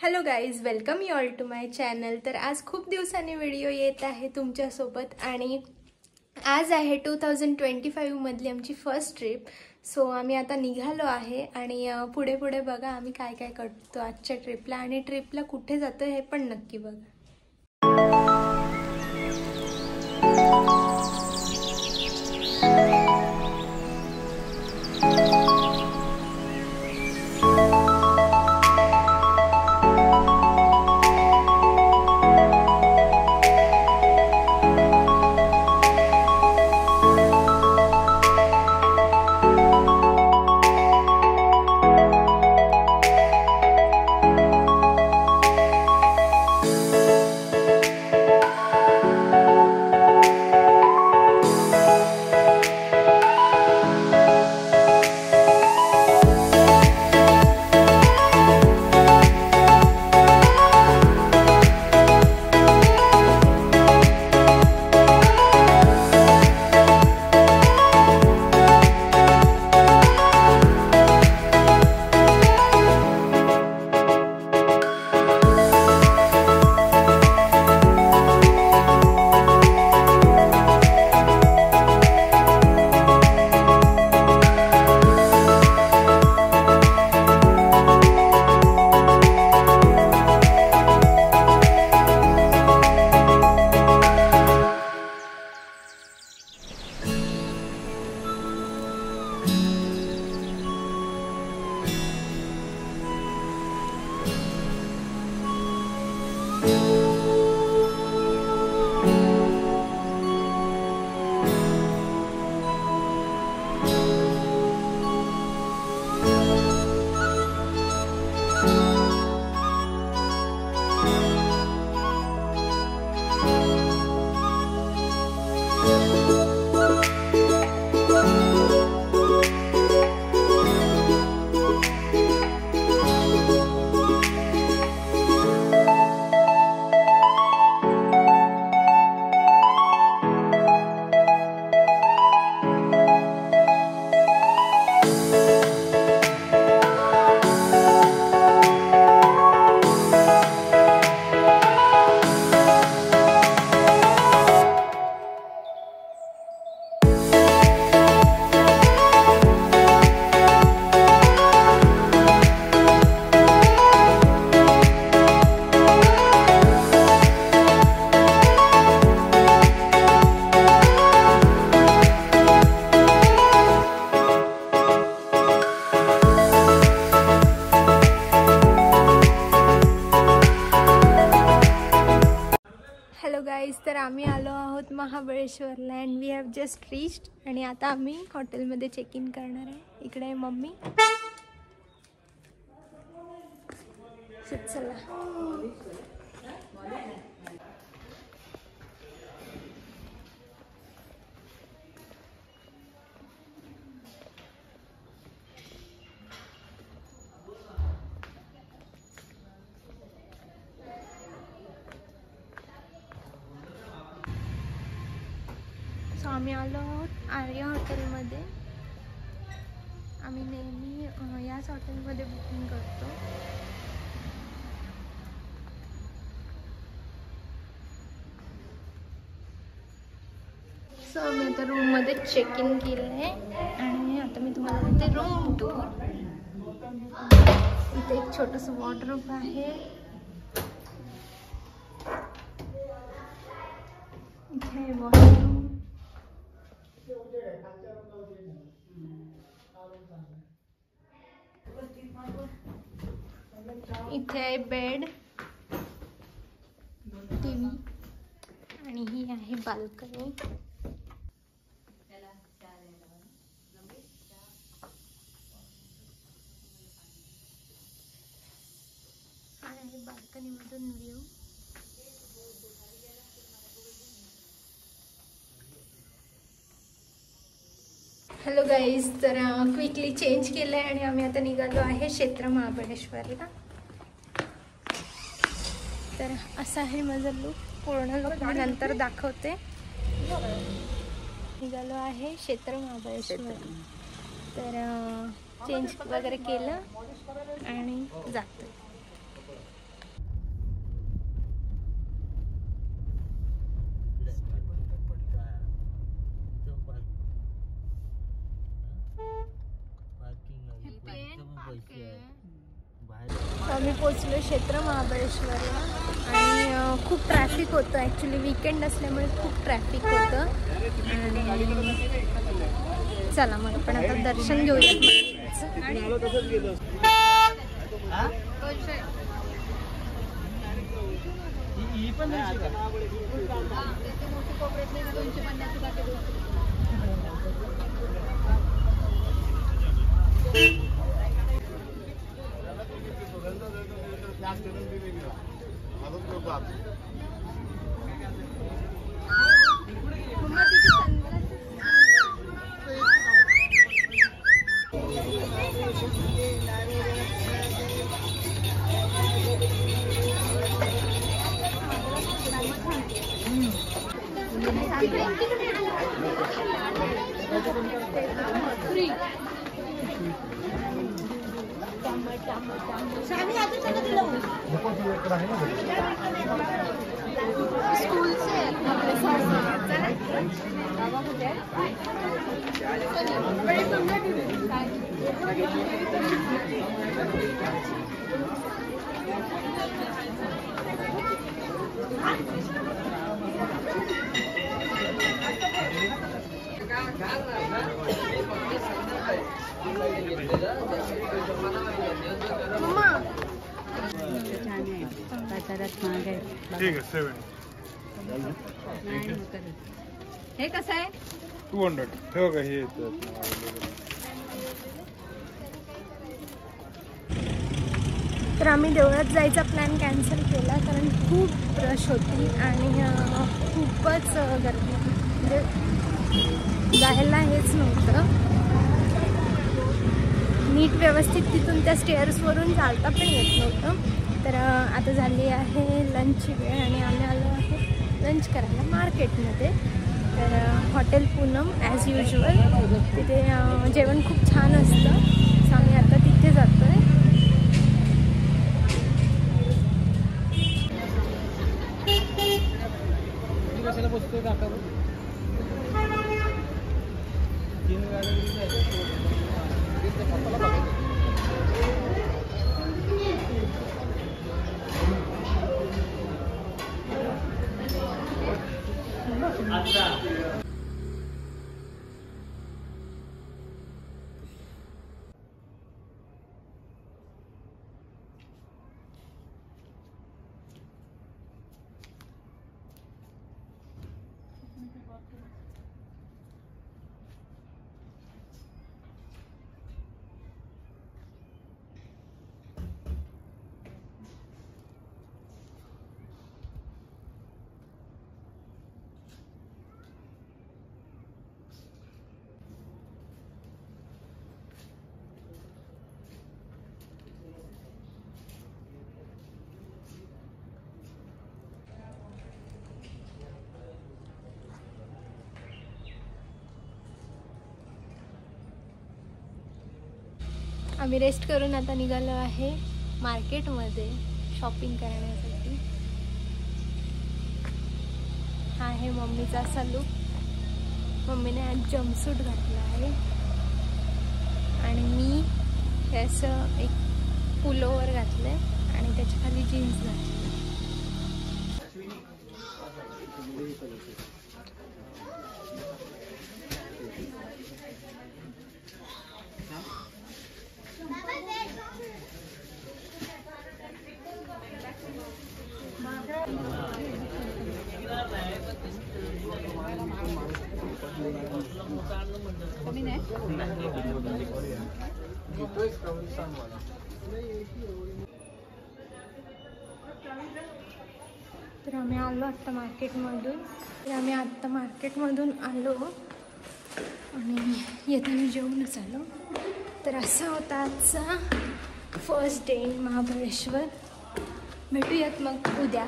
Hello guys, welcome you all to my channel. तर आज खूप दिवसांनी व्हिडिओ येत आहे तुमच्यासोबत आणि आज आहे 2025 मधली आमची फर्स्ट ट्रिप। सो आम्ही आता निघालो आहे आणि पुढे पुढे बघा आम्ही काय काय करतो आजच्या ट्रिपला आणि ट्रिपला कुठे जातो हे पण नक्की बघा। हॅलो गाईज, तर आम्ही आलो आहोत महाबळेश्वरला and we have just reached आणि आता आम्ही हॉटेलमध्ये चेक इन करणार आहे। इकडे आहे मम्मी। चला सो आम्ही आलो आहोत आर्या हॉटेलमध्ये। आम्ही नेहमी याच हॉटेलमध्ये बुकिंग करतो। सो मी आता रूममध्ये चेक इन केलं आहे आणि आता मी तुम्हाला म्हणते रूम टूर। इथे एक छोटंसं वॉर्डरोब आहे, इथे वॉशरूम, इथे आहे बेड, टीव्ही आणि ही आहे बाल्कनी। आणि बाल्कनी मधून व्ह्यू। हॅलो गाईज, तर क्विकली चेंज केलं आहे आणि आम्ही आता निघालो आहे क्षेत्र महाबळेश्वरला। तर असा आहे माझा लुक, पूर्ण लुक मी नंतर दाखवते। निघालो आहे क्षेत्र महाबळेश्वर। तर चेंज वगैरे केलं आणि जातो। आम्ही पोचलो क्षेत्र महाबळेश्वरला आणि खूप ट्रॅफिक होतं. ॲक्च्युली वीकेंड असल्यामुळे खूप ट्रॅफिक होतं. आणि चला मग आपण आता दर्शन घेऊयात. ठीक है 7 हे कसं आहे 200 ठेव का हे तर आम्ही देवळात जायचा प्लॅन कॅन्सल केला कारण खूप रश होती आणि खूपच गर्दी म्हणजे जायला हेच नव्हतं. नीट व्यवस्थित तिथून त्या स्टेअर्सवरून चालता पण येत नव्हतं. तर आता झाली आहे लंचची वेळ आणि आम्ही आलो आहे लंच करायला मार्केटमध्ये. तर हॉटेल पूनम ॲज युजल तिथे जेवण खूप छान असतं. सो आम्ही आता तिथे जातो आहे. आम्ही रेस्ट करून आता निघालो आहे मार्केटमध्ये शॉपिंग करण्यासाठी. हा आहे मम्मीचा असा लुक. मम्मीने आज जम्पसूट घातला आहे आणि मी हे असं एक पुलोवर घातलंय आणि त्याच्या खाली जीन्स घातली. तर आम्ही आलो आत्ता मार्केटमधून आलो आणि येताना जेवूनच आलो. तर असा होता आजचा फर्स्ट डे इन महाबळेश्वर. भेटूयात मग उद्या.